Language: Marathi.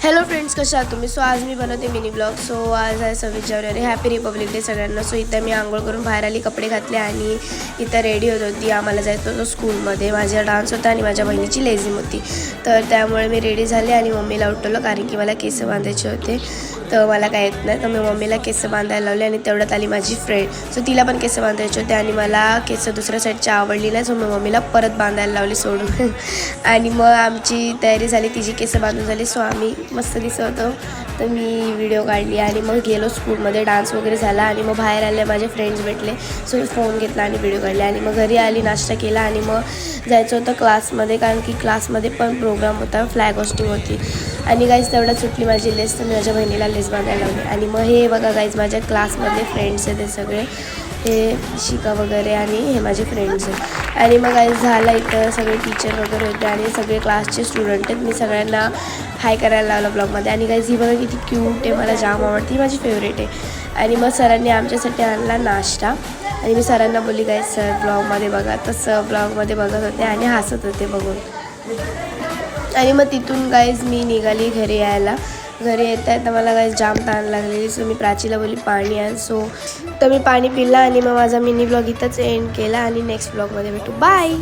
हॅलो फ्रेंड्स, कशा आहात तुम्ही? सो आज मी बनवते मिनी ब्लॉग. सो आज आहे 26 जानेवारी. हॅपी रिपब्लिक डे सगळ्यांना. सो इथं मी आंघोळ करून बाहेर आली, कपडे घातले आणि इथं रेडी होत होती. आम्हाला जायचं होतं स्कूलमध्ये. माझा डान्स होता आणि माझ्या बहिणीची लेझिम होती. तर त्यामुळे मी रेडी झाले आणि मम्मीला उठवलं, कारण की मला केस बांधायचे होते. तर मला काय येत नाही, तर मी मम्मीला केस बांधायला लावले आणि तेवढ्यात आली माझी फ्रेंड. सो तिला पण केस बांधायचे होते आणि मला केस दुसऱ्या साईडची आवडली नाही. सो मी मम्मीला परत बांधायला लावली सोडून. आणि मग आमची तयारी झाली, तिची केस बांधून झाली. सो आम्ही मस्त दिसत होतो, तर मी व्हिडिओ काढली आणि मग गेलो स्कूलमध्ये. डान्स वगैरे झाला आणि मग बाहेर आले, माझे फ्रेंड्स भेटले. सो फोन घेतला आणि व्हिडिओ काढले आणि मग घरी आली, नाश्ता केला आणि मग जायचं होतं क्लासमध्ये, कारण की क्लासमध्ये पण प्रोग्राम होता, फ्लॅग होस्टिंग होती. आणि गाईज तेवढ्यात सुटली माझी लेस, तर मी माझ्या बहिणीला लेस बांधायला लावली. आणि मग हे बघा गाईज, माझ्या क्लासमधले फ्रेंड्स आहेत, ते सगळे हे शिका वगैरे आणि हे माझे फ्रेंड्स आहेत. आणि मग गाईज झालं, इथं सगळे टीचर वगैरे होते आणि सगळे क्लासचे स्टुडंट आहेत. मी सगळ्यांना हाय करायला लावलं ब्लॉगमध्ये. आणि गाईज ही बघा किती क्यूट आहे, मला जाम आवडते, ही माझी फेवरेट आहे. आणि मग सरांनी आमच्यासाठी आणला नाश्ता आणि मी सरांना बोलली, गाईज सर ब्लॉगमध्ये बघा. तसं ब्लॉगमध्ये बघत होते आणि हसत होते बघून. आणि मग तिथून गाईज मी निघाली घरी यायला. घरी येता येता मला गाईज जाम ताण लागलेली. सो मी प्राचीला बोलली पाणी आण. सो तर मी पाणी पिलं आणि मग माझा मिनी ब्लॉग इथंच एंड केला आणि नेक्स्ट ब्लॉगमध्ये भेटू. बाय.